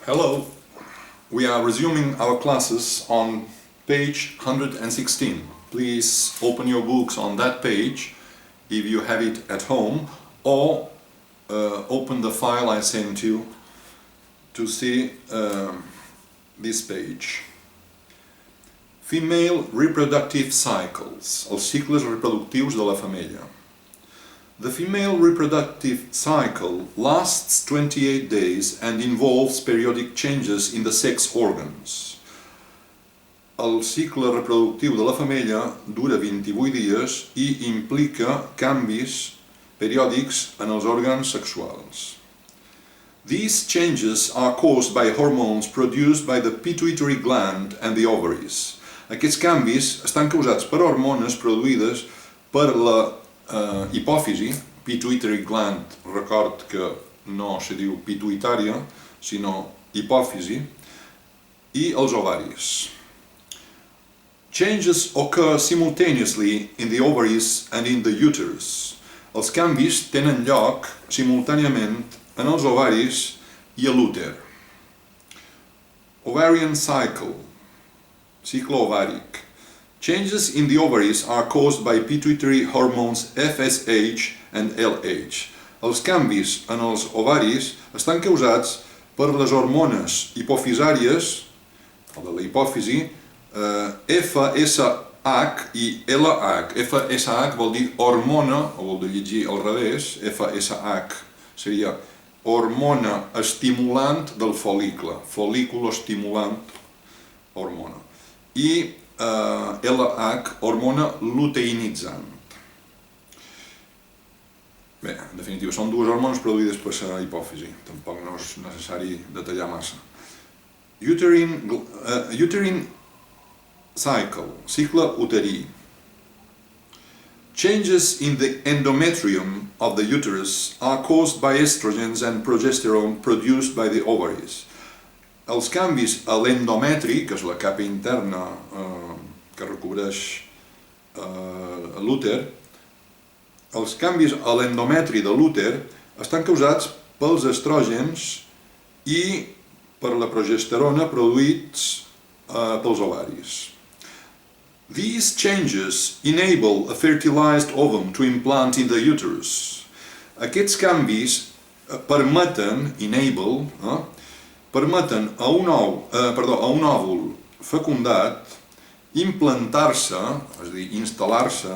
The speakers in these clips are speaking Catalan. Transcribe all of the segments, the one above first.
Hello, we are resuming our classes on page 116. Please open your books on that page if you have it at home, or open the file I sent you to see this page. Female reproductive cycles, els cicles reproductius de la femella. The female reproductive cycle lasts 28 days and involves periodic changes in the sex organs. El cicle reproductiu de la femella dura 28 dies i implica canvis periòdics en els òrgans sexuals. These changes are caused by hormones produced by the pituitary gland and the ovaries. Aquests canvis estan causats per hormones produïdes per la hipòfisi, pituitary gland, record que no se diu pituitària, sinó hipòfisi, i els ovaris. Changes occur simultaneously in the ovaries and in the uterus. Els canvis tenen lloc simultàniament en els ovaris i a l'úter. Ovarian cycle, cicle ovàric. Changes in the ovaries are caused by pituitary hormones FSH and LH. Els canvis en els ovaris estan causats per les hormones hipofisàries, o de la hipòfisi, FSH i LH. FSH vol dir hormona, o vol dir llegir al revés, FSH seria hormona estimulant del fol·licle, fol·liculoestimulant hormona. I LH, hormona luteinitzant. Bé, en definitiva, són dues hormones produïdes per la hipòfisi. Tampoc no és necessari detallar massa. Uterine cycle, cicle uterí. Changes in the endometrium of the uterus are caused by estrogens and progesterone produced by the ovaries. Els canvis a l'endometri, que és la capa interna que recobreix l'úter, els canvis a l'endometri de l'úter estan causats pels estrògens i per la progesterona produïts pels ovaris. These changes enable a fertilized ovum to implant in the uterus. Aquests canvis permeten a un òvul fecundat implantar-se, és a dir, instal·lar-se,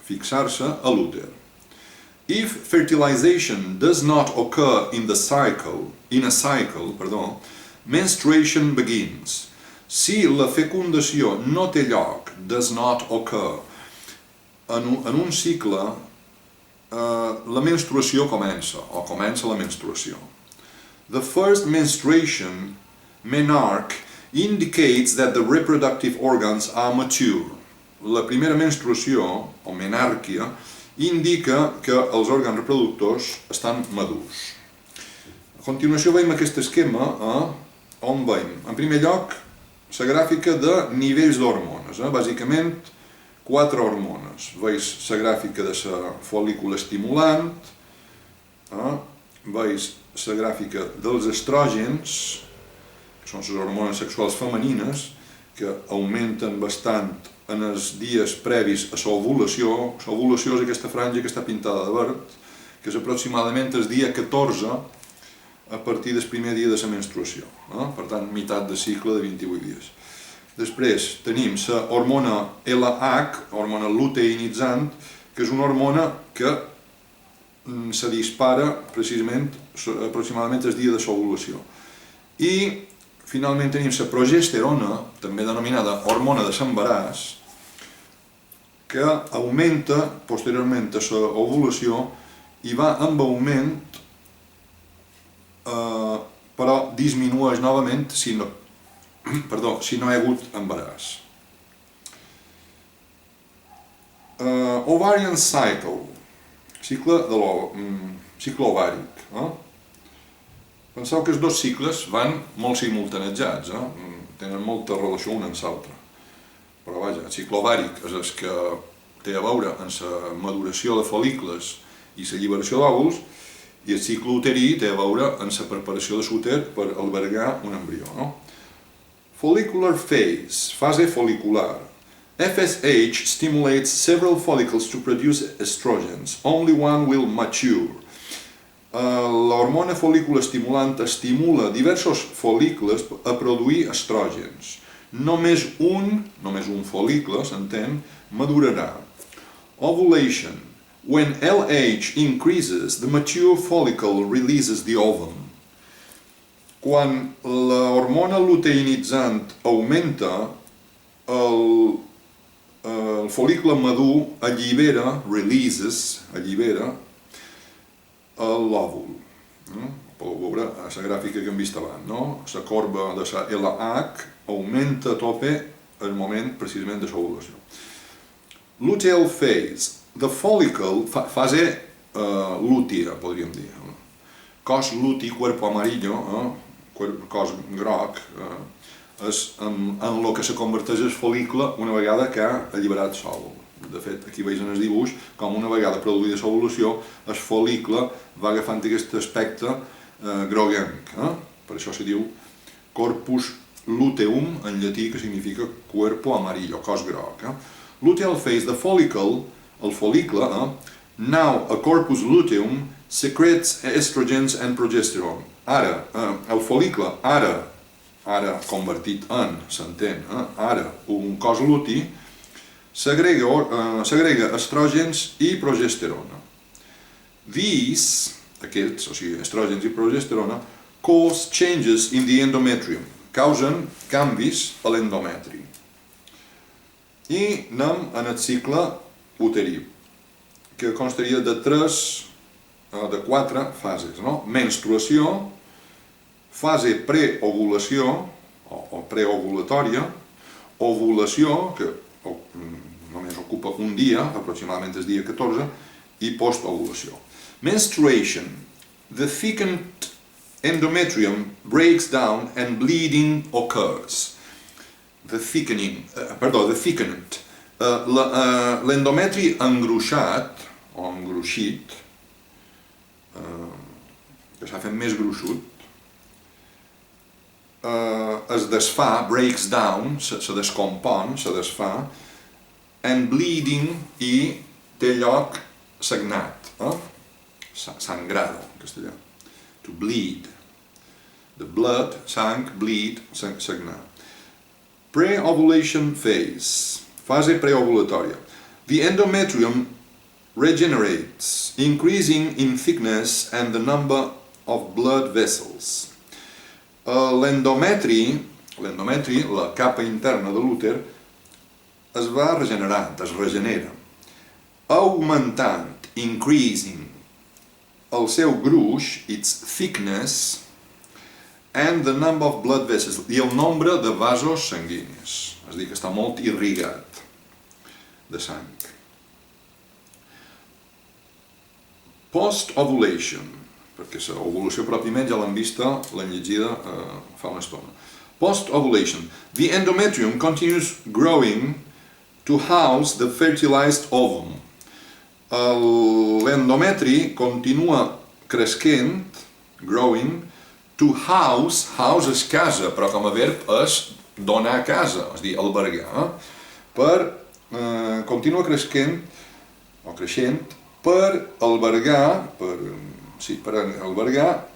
fixar-se a l'úter. If fertilization does not occur in a cycle, menstruation begins. Si la fecundació no té lloc, does not occur, en un cicle, la menstruació comença, o comença la menstruació. The first menstruation, menarche, indicates that the reproductive organs are mature. La primera menstruació, o menàrquia, indica que els òrgans reproductors estan madurs. A continuació veiem aquest esquema on veiem, en primer lloc, la gràfica de nivells d'hormones. Bàsicament, 4 hormones. Veus la gràfica de la fol·lícula estimulant, veus la gràfica dels estrògens, que són les hormones sexuals femenines, que augmenten bastant en els dies previs a l'ovulació. L'ovulació és aquesta franja que està pintada de verd, que és aproximadament el dia 14 a partir del primer dia de la menstruació. Per tant, meitat de cicle de 28 dies. Després tenim la hormona LH, hormona luteinitzant, que és una hormona que se dispara precisament aproximadament el dia de l'ovulació. I finalment tenim la progesterona, també denominada hormona de l'embaràs, que augmenta posteriorment a l'ovulació i va amb augment, però disminueix novament si no hi ha hagut embaràs. Ovarian cycle, cicle ovàric. Penseu que els dos cicles van molt simultanejats, tenen molta relació un amb l'altre. Però vaja, el cicle ovàric és el que té a veure amb la maduració de fol·licles i l'alliberació d'òvuls, I el cicle uterí té a veure amb la preparació de l'úter per albergar un embrió, no? Follicular phase, fase folicular. FSH stimulates several follicles to produce estrogens. Only one will mature. L'hormona folícula estimulant estimula diversos fol·licles a produir estrògens. Només un fol·licle, s'entén, madurarà. Ovulation. When LH increases, the mature follicle releases the ovum. Quan l'hormona luteinitzant aumenta, el fol·licle madur allibera l'òvul. Podeu veure a la gràfica que hem vist abans, no? La corba de la LH augmenta a tope el moment precisament de l'ovulació. Luteal phase. The follicle, fase lútea, podríem dir. Cos luti, cuerpo amarillo, cos groc, és en el que se converteix el fol·licle una vegada que ha alliberat l'òvul. De fet, aquí veus en el dibuix com una vegada produïda l'ovulació el fol·licle va agafant aquest aspecte groguenc. Per això se diu corpus luteum en llatí, que significa cuerpo amarillo, cos groc. Luteal phase, the follicle, el fol·licle, now a corpus luteum secretes estrogens and progesterone. Ara, el fol·licle, ara convertit en, s'entén, ara un cos luti, segrega estrògens i progesterona. Aquests, o sigui, estrògens i progesterona, cause changes in the endometrium, causen canvis a l'endometri. I anem en el cicle uterí, que constaria de 4 fases, no? Menstruació, fase preovulació o preovulatòria, ovulació, que només ocupa un dia, aproximadament el dia 14, i postovulació. Menstruation. The thickened endometrium breaks down and bleeding occurs. The thickened. L'endometri engruixat, o engruixit, que s'ha fet més gruixut, es desfà, breaks down, se descompon, se desfà, and bleeding, i té lloc sagnat, sangrado, en castellà, to bleed, the blood, sang, bleed, sagnar. Pre-ovulation phase, fase preovulatòria. The endometrium regenerates, increasing in thickness and the number of blood vessels. L'endometri, la capa interna de l'úter, es va regenerant, es regenera, augmentant, increasing, el seu gruix, its thickness, and the number of blood vessels, i el nombre de vasos sanguinis, és a dir, que està molt irrigat de sang. Post-ovulation, perquè l'ovulació pròpiament ja l'hem vista, l'hem llegida fa una estona. Post-ovulation. The endometrium continues growing to house the fertilized ovum. L'endometri continua cresquent, growing, to house és casa, però com a verb és donar casa, és a dir, albergar, continua creixent per albergar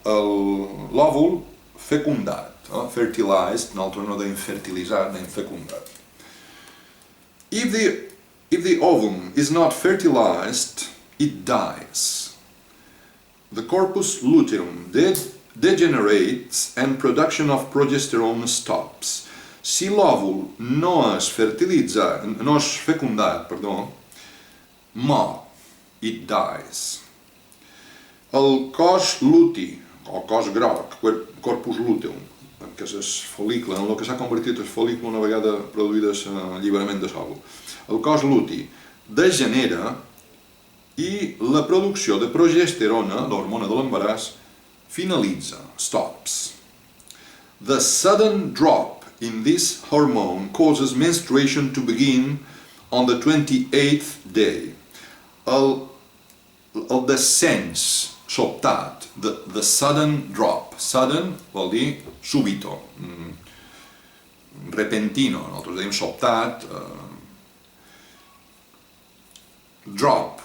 l'òvul fecundat, fertilized, nosaltres no deim fertilitzar, deim fecundat. If the ovum is not fertilized, it dies. The corpus luteum degenerates and production of progesterone stops. Si l'òvul no és fecundat, mor. It dies. El cos luti, o cos groc, corpus luteum, que és el fol·licle, en el que s'ha convertit el fol·licle una vegada produït l'alliberament de l'òvul. El cos luti degenera i la producció de progesterona, l'hormona de l'embaràs, finalitza, stops. The sudden drop in this hormone causes menstruation to begin on the 28th day. El descens sobtat, the sudden drop. Sudden vol dir súbito, repentino, nosaltres dèiem sobtat. Drop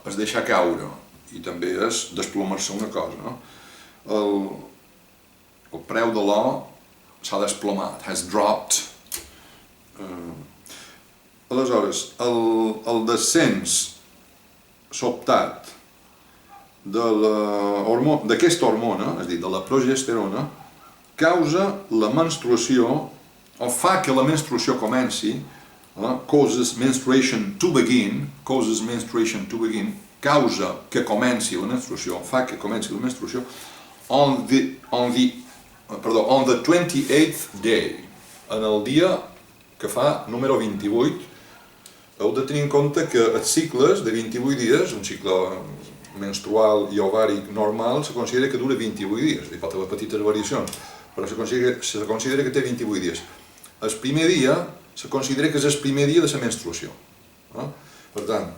és deixar caure, i també és desplomar-se una cosa, no? El preu de l'or s'ha desplomat, has dropped. Aleshores, el descens sobtat d'aquesta hormona, és a dir, de la progesterona, causa la menstruació, o fa que la menstruació comenci, causes menstruation to begin, causa que comenci la menstruació, fa que comenci la menstruació, on the 28th day, en el dia que fa número 28. Heu de tenir en compte que els cicles de 28 dies, un cicle menstrual i ovàric normal, se considera que dura 28 dies, hi pot haver petites variacions, però se considera que té 28 dies. El primer dia se considera que és el primer dia de la menstruació. Per tant,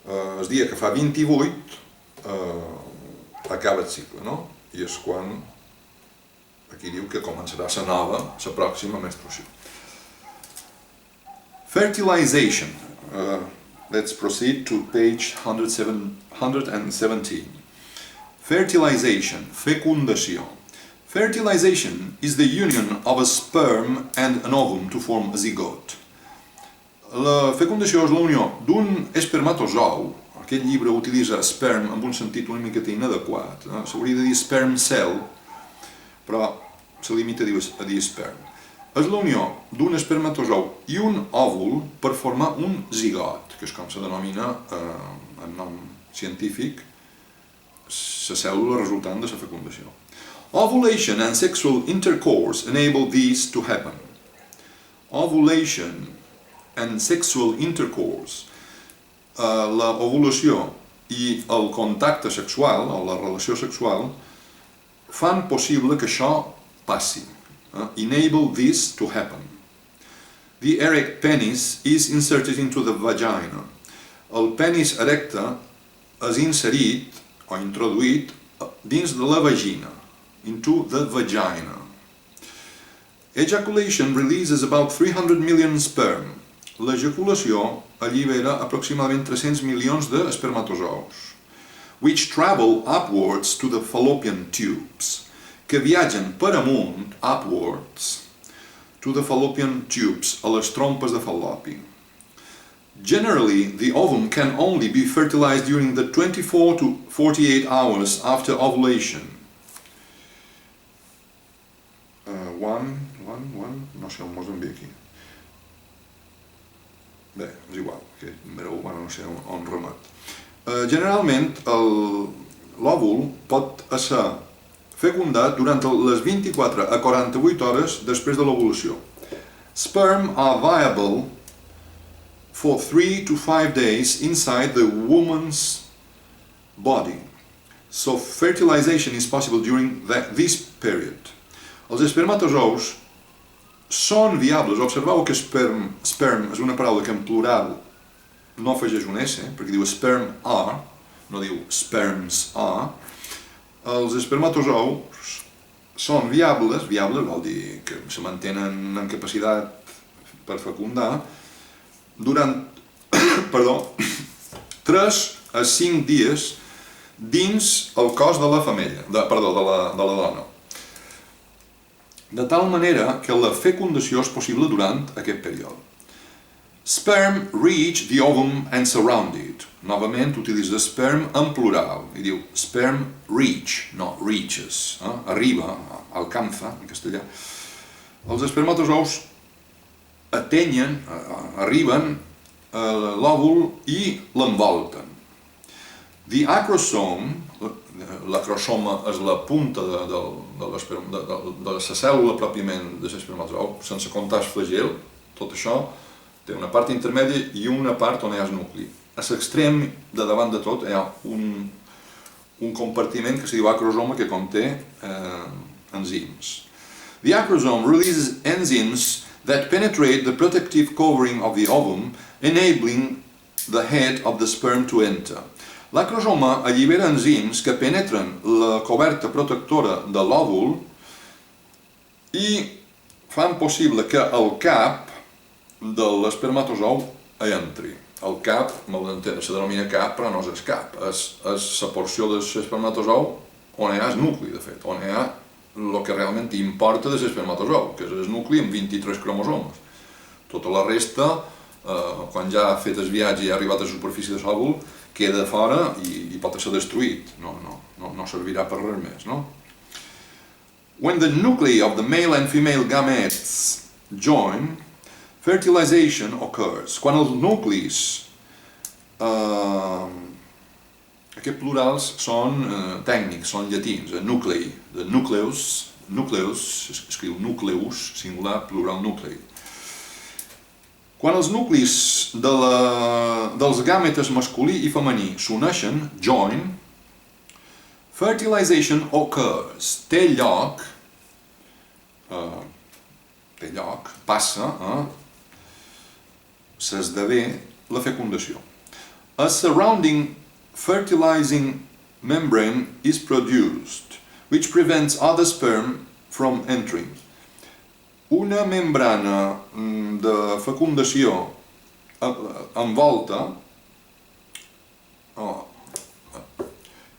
el dia que fa 28 acaba el cicle, no? I és quan aquí diu que començarà la pròxima menstruació. Fertilization. Let's proceed to page 117. Fertilization, fecundació. Fertilization is the union of a sperm and an ovum to form a zygote. La fecundació és la unió d'un espermatozou. Aquest llibre utilitza sperm en un sentit una miqueta inadequat. S'hauria de dir sperm cell, però se limita a dir sperm. És la unió d'un espermatozou i un òvul per formar un zigot, que és com se denomina en nom científic la cèl·lula resultant de la fecundació. Ovulation and sexual intercourse enable these to happen. Ovulation and sexual intercourse, la ovulació i el contacte sexual, o la relació sexual, fan possible que això passi. Enable this to happen. The erect penis is inserted into the vagina. El penis erecte és inserit o introduït dins de la vagina, into the vagina. Ejaculation releases about 300 million sperm. L'ejaculació allibera aproximadament 300 milions d'espermatozous, which travel upwards to the fallopian tubes, que viatgen per amunt, upwards, to the fallopian tubes, a les trompes de fal·lopi. Generally, the ovum can only be fertilized during the 24 to 48 hours after ovulation. No sé on mos envia aquí. Bé, és igual, que no sé on remet. Generalment, l'òvul pot ésser fecundat durant les 24 a 48 hores després de l'ovulació. Sperm are viable for 3 to 5 days inside the woman's body. So fertilization is possible during this period. Els espermatozous són viables. Observeu que sperm és una paraula que en plural no afegeix un S, perquè diu sperm are, no diu sperms are. Els espermatozous són viables vol dir que se mantenen en capacitat per fecundar, durant 3 a 5 dies dins el cos de la femella, de la dona. De tal manera que la fecundació és possible durant aquest període. Sperm reach the ovum and surround it. Novament utilitza sperm en plural i diu sperm reach, no reaches. Arriba, alcanza, en castellà. Els espermatozous arriben a l'òvul i l'envolten. The acrosome, l'acrosoma és la punta de la cèl·lula pròpiament de l'espermatozou, sense comptar el flagel, tot això té una part intermèdia i una part on hi ha el nucli. A l'extrem de davant de tot hi ha un compartiment que se diu acrosoma que conté enzims. The acrosome releases enzymes that penetrate the protective covering of the ovum, enabling the head of the sperm to enter. L'acrosoma allibera enzims que penetren la coberta protectora de l'òvul i fan possible que el cap de l'espermatozou entri. El cap, m'heu d'entendre, se denomina cap, però no és el cap. És la porció de l'espermatozou on hi ha el nucli, de fet, on hi ha el que realment importa de l'espermatozou, que és el nucli amb 23 cromosomes. Tota la resta, quan ja ha fet el viatge i ha arribat a la superfície de l'òvul, queda fora i pot ser destruït. No servirà per res més, no? When the nuclei of the male and female gametes join, fertilization occurs. Quan els nuclis, aquests plurals són tècnics, són llatins, nuclei, de nucleus, escriu nucleus, singular, plural nuclei. Quan els nuclis dels gàmetes masculí i femení s'uneixen, join, fertilization occurs, té lloc, passa, s'esdevé la fecundació. A surrounding fertilizing membrane is produced, which prevents other sperm from entering. Una membrana de fecundació envolta,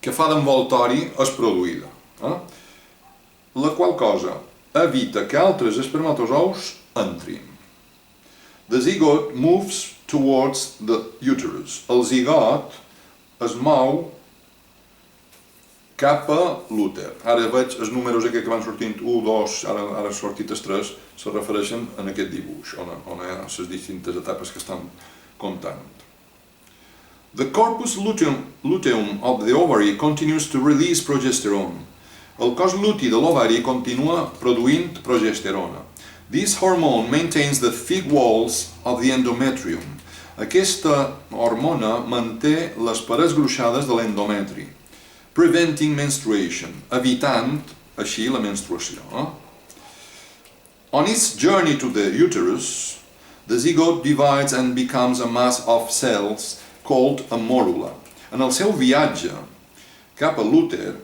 que fa d'envoltori és produïda, la qual cosa evita que altres espermatozous entrin. The zygote moves towards the uterus. El zigot es mou cap a l'úter. Ara veig els números que van sortint 1, 2, ara ha sortit els 3, se refereixen a aquest dibuix, on hi ha les distintes etapes que estan comptant. The corpus luteum of the ovary continues to release progesterone. El cos luti de l'ovari continua produint progesterona. This hormone maintains the thick walls of the endometrium. Aquesta hormona manté les parets gruixades de l'endometri, preventing menstruation, evitant així la menstruació. On its journey to the uterus, the zygote divides and becomes a mass of cells called a morula. En el seu viatge cap a l'úter,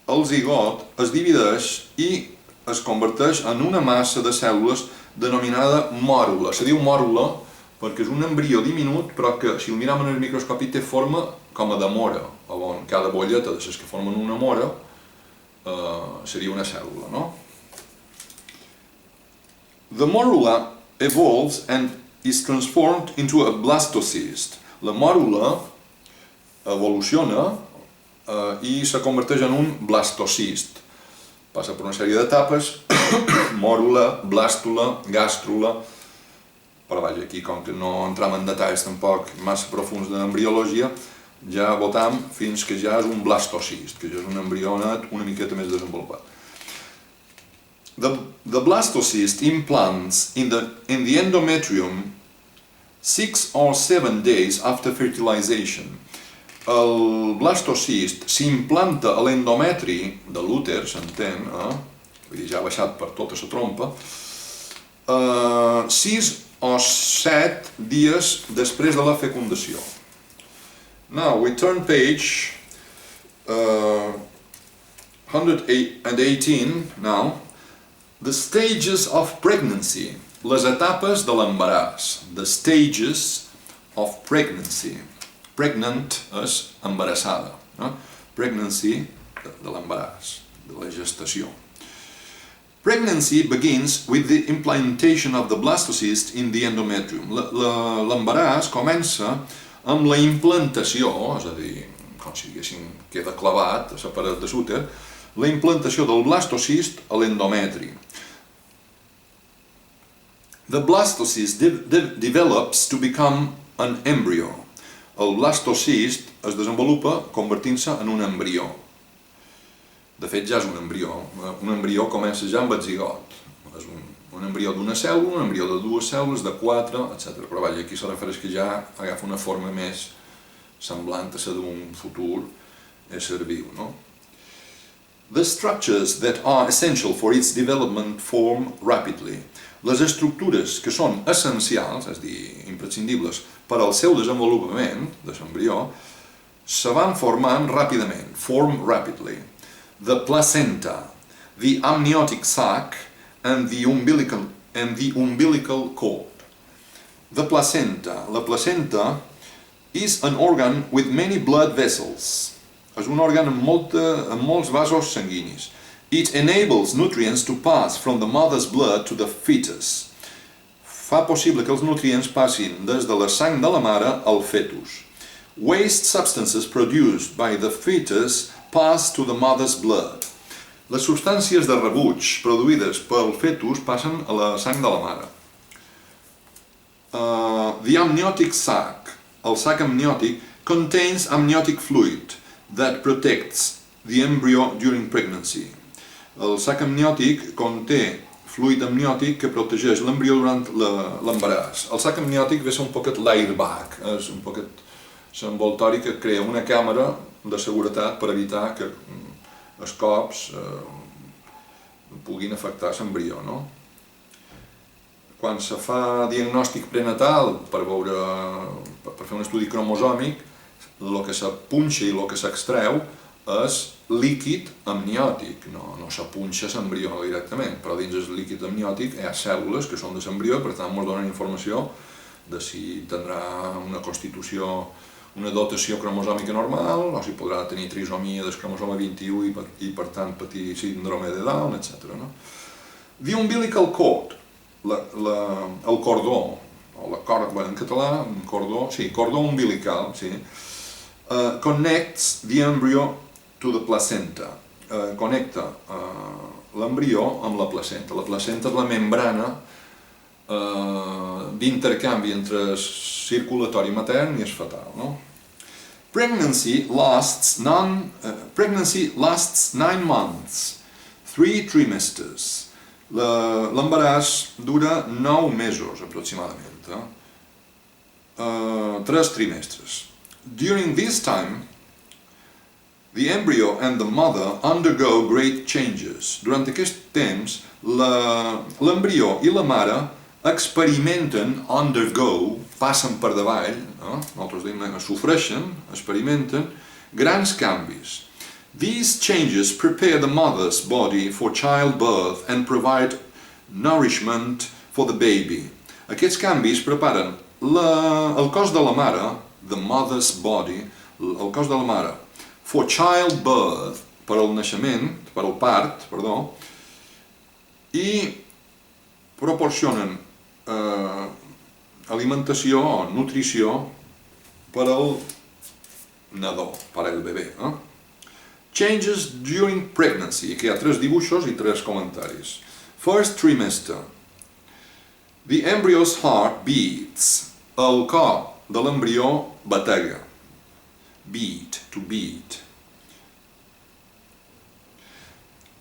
el zigot es divideix i es converteix en una massa de cèl·lules denominada mòrula. Se diu mòrula perquè és un embrió diminut, però que si el miram en el microscopi té forma com a de mora, on cada bolleta de les que formen una mora seria una cèl·lula, no? The morula evolves and is transformed into a blastocyst. La mòrula evoluciona i se converteix en un blastocist. Passa per una sèrie d'etapes, mòrula, blàstula, gàstrula, però vaja, aquí com que no entram en detalls tampoc massa profuns d'embriologia, ja votam fins que ja és un blastocist, que ja és un embrionat una miqueta més desenvolupat. The blastocyst implants in the endometrium 6 or 7 days after fertilization. El blastocist s'implanta a l'endometri de l'úter, s'entén, vull dir, ja ha baixat per tota la trompa, 6 o 7 dies després de la fecundació. Now, we turn page 118 now. The stages of pregnancy, les etapes de l'embaràs. The stages of pregnancy. Pregnant és embarassada. Pregnancy, de l'embaràs, de la gestació. Pregnancy begins with the implantation of the blastocyst in the endometrium. L'embaràs comença amb la implantació, és a dir, com si diguéssim, queda clavat a la paret de l'úter, la implantació del blastocist a l'endometri. The blastocyst develops to become an embryo. El blastocist es desenvolupa convertint-se en un embrió. De fet, ja és un embrió. Un embrió comença ja amb el zigot. És un embrió d'una cèl·lula, un embrió de 2 cèl·lules, de 4, etc. Però vaja, aquí se refereix que ja agafa una forma més semblant a la d'un futur ésser viu, no? The structures that are essential for its development form rapidly. Les estructures que són essencials, és a dir, imprescindibles per al seu desenvolupament de l'embrió, se van formant ràpidament, form rapidly. The placenta, the amniotic sac, and the umbilical cord. The placenta. La placenta is an organ with many blood vessels. És un òrgan amb molts vasos sanguinis. It enables nutrients to pass from the mother's blood to the fetus. Fa possible que els nutrients passin des de la sang de la mare al fetus. Waste substances produced by the fetus pass to the mother's blood. Les substàncies de rebuig produïdes pel fetus passen a la sang de la mare. The amniotic sac, el sac amniòtic, contains amniotic fluid that protects the embryo during pregnancy. El sac amniòtic conté fluid amniòtic que protegeix l'embrió durant l'embaràs. El sac amniòtic ve a ser un poquet l'airbag, és un poquet l'envoltori que crea una càmera de seguretat per evitar que els cops puguin afectar l'embrió, no? Quan se fa diagnòstic prenatal per fer un estudi cromosòmic, el que se punxa i el que s'extreu és líquid amniòtic, no se punxa l'embrió directament, però dins el líquid amniòtic hi ha cèl·lules que són de l'embrió, per tant ens donen informació de si tindrà una constitució, una dotació cromosòmica normal, o si podrà tenir trisomia del cromosoma 21 i per tant patir síndrome de Down, etc. The umbilical cord, el cordó, o la corda, en català, cordó umbilical, connects the embryo to the placenta, connecta l'embrió amb la placenta. La placenta és la membrana d'intercanvi entre circulatori matern i el fetal, no? Pregnancy lasts 9 months, 3 trimesters. L'embaràs dura 9 mesos aproximadament, 3 trimestres. During this time, the embryo and the mother undergo great changes. Durant aquest temps, l'embrió i la mare experimenten, passen per davall, nosaltres diem sofreixen, experimenten grans canvis. These changes prepare the mother's body for childbirth and provide nourishment for the baby. Aquests canvis preparen el cos de la mare, the mother's body, el cos de la mare, for childbirth, per al naixement, per al part, perdó, i proporcionen alimentació o nutrició per al nadó, per al bebè. Changes during pregnancy. Aquí hi ha 3 dibuixos i 3 comentaris. First trimester. The embryo's heart beats. El cor de l'embrió batega. Beat, to beat.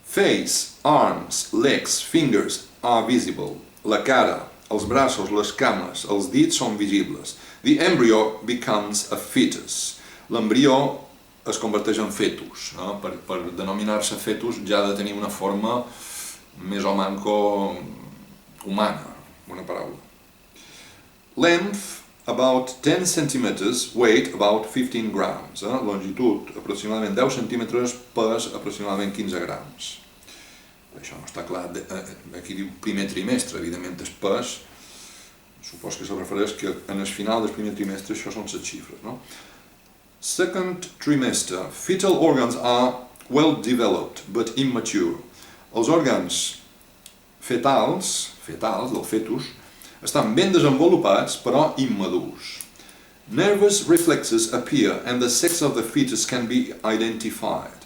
Face, arms, legs, fingers are visible. La cara, els braços, les cames, els dits són visibles. The embryo becomes a fetus. L'embrió es converteix en fetus. Per denominar-se fetus ja ha de tenir una forma més o manco humana, una paraula. Length, about 10 centimeters, weight about 15 grams. Longitud, aproximadament 10 centímetres, pes, aproximadament 15 grams. Això no està clar, aquí diu primer trimestre, evidentment el pes, supos que se refereix que en el final del primer trimestre això són les xifres, no? Second trimester, fetal organs are well developed but immature. Els òrgans fetals del fetus, estan ben desenvolupats però immadurs. Nervous reflexes appear and the sex of the fetus can be identified.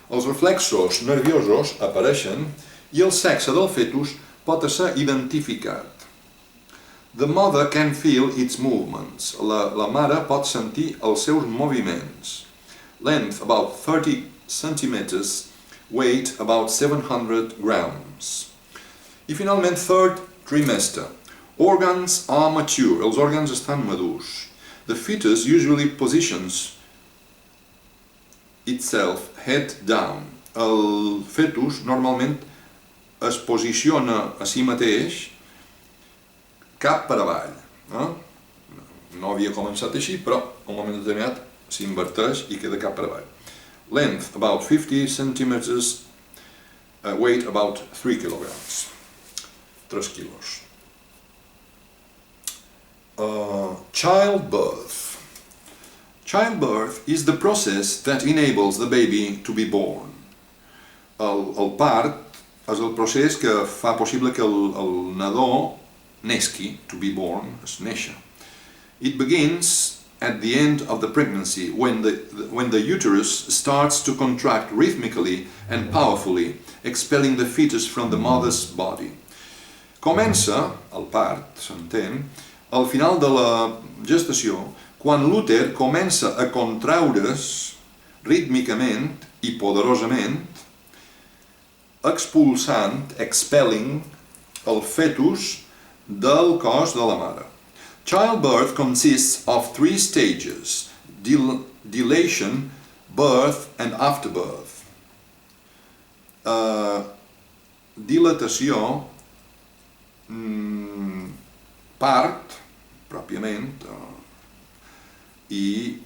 Els reflexos nerviosos apareixen i el sexe del fetus pot ser identificat. The mother can feel its movements. La mare pot sentir els seus moviments. Length about 30 centimeters, weight about 700 grams. I finalment, third trimester. Organs are mature. Els òrgans estan madurs. The fetus usually positions itself head down. El fetus normalment es posiciona a si mateix cap per avall. No havia començat així, però a un moment determinat s'inverteix i queda cap per avall. Length about 50 centimeters, weight about 3 kilograms, 3 quilos. Childbirth. Childbirth is the process that enables the baby to be born. El part és el procés que fa possible que el nadó nesqui, to be born, és néixer. It begins at the end of the pregnancy, when the uterus starts to contract rhythmically and powerfully, expelling the fetus from the mother's body. Comença, el part, s'entén, al final de la gestació, quan l'úter comença a contraure's rítmicament i poderosament, expulsant, expelling, el fetus del cos de la mare. Childbirth consists of 3 stages: dilation, birth and afterbirth. Dilatació, part, pròpiament, i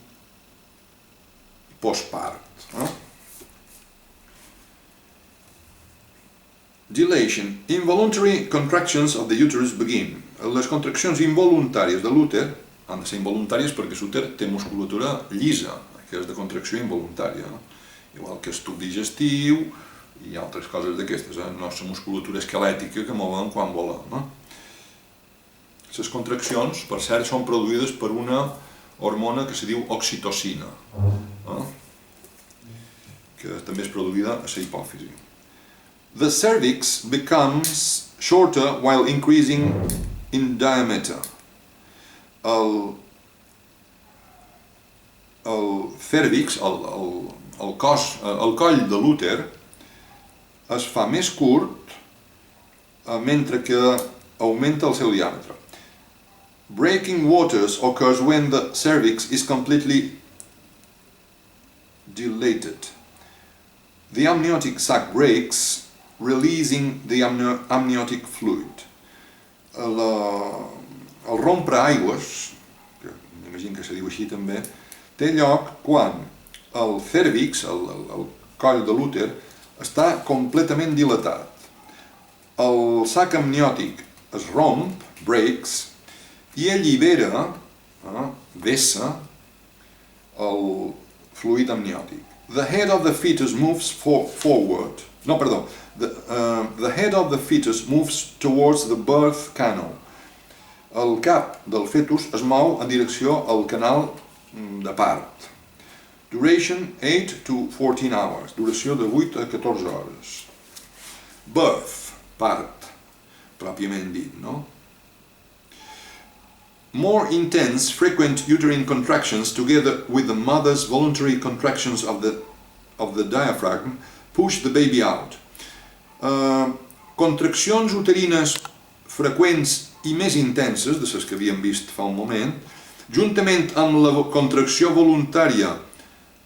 postpart. Dilation. Involuntary contractions of the uterus begin. Les contraccions involuntàries de l'úter han de ser involuntàries perquè l'úter té musculatura llisa, que és de contracció involuntària, igual que el tub digestiu i altres coses d'aquestes, la nostra musculatura esquelètica que movem quan volem. Les contraccions, per cert, són produïdes per una hormona que se diu oxitocina, que també és produïda a la hipòfisi. The cervix becomes shorter while increasing in diameter. El cèrvix, el coll de l'úter, es fa més curt mentre que augmenta el seu diàmetre. Breaking waters occurs when the cervix is completely dilated. The amniotic sac breaks, releasing the amniotic fluid. El rompre aigües, que m'imagino que se diu així també, té lloc quan el cèrvix, el coll de l'úter, està completament dilatat. El sac amniòtic es romp, breaks, i allibera, vessa, el fluid amniòtic. The head of the fetus moves forward. No, perdó. The head of the fetus moves towards the birth canal. El cap del fetus es mou en direcció al canal de part. Duration 8 to 14 hours. Duració de 8 a 14 hores. Birth, part, pròpiament dit, no? More intense, frequent uterine contractions, together with the mother's voluntary contractions of the diaphragm, push the baby out. Contraccions uterines freqüents i més intenses, de les que havíem vist fa un moment, juntament amb la contracció voluntària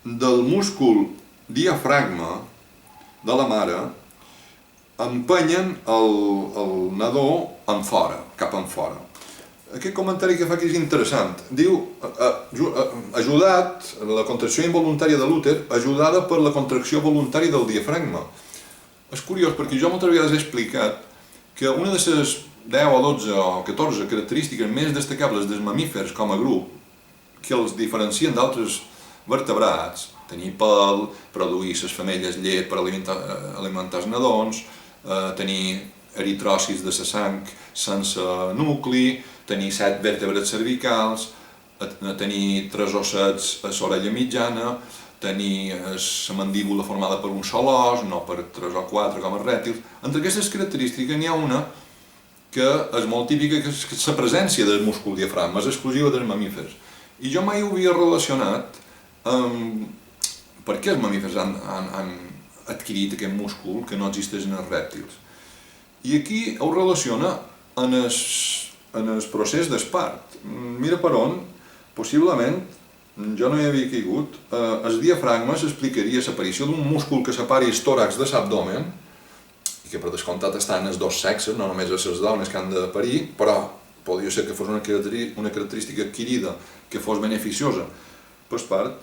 del múscul diafragma de la mare, empenyen el nadó enfora, cap enfora. Aquest comentari que fa aquí és interessant. Diu, ajudat, la contracció involuntària de l'úter, ajudada per la contracció voluntària del diafragma. És curiós, perquè jo moltes vegades he explicat que una de les 10 o 12 o 14 característiques més destacables dels mamífers com a grup, que els diferencien d'altres vertebrats, tenir pèl, produir les femelles llet per alimentar els nadons, tenir eritròcits de la sang sense nucli, tenir 7 vèrtebres cervicals, tenir 3 ossets a l'orella mitjana, tenir la mandíbula formada per un sol os, no per 3 o 4 com els rèptils. Entre aquestes característiques n'hi ha una que és molt típica, que és la presència del múscul diafragma, és exclusiva dels mamífers. I jo mai ho havia relacionat amb per què els mamífers han adquirit aquest múscul que no existeix en els rèptils. I aquí ho relaciona en el procés d'espart. Mira per on, possiblement, jo no hi havia caigut, el diafragma s'explicaria l'aparició d'un múscul que separi el tòrax de l'abdomen, i que per descomptat està en els dos sexes, no només a les dones que han de parir, però podria ser que fos una característica adquirida que fos beneficiosa per l'espart,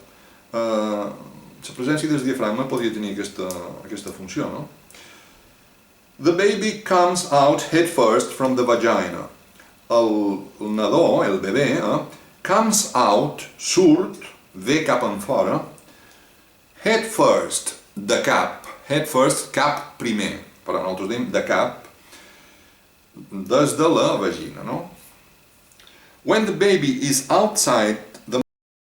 la presència del diafragma podria tenir aquesta funció, no? The baby comes out head first from the vagina. El nadó, el bebè, comes out, surt, ve cap en fora, head first, de cap. Head first, cap primer. Però nosaltres diem de cap, des de la vagina, no? When the baby is outside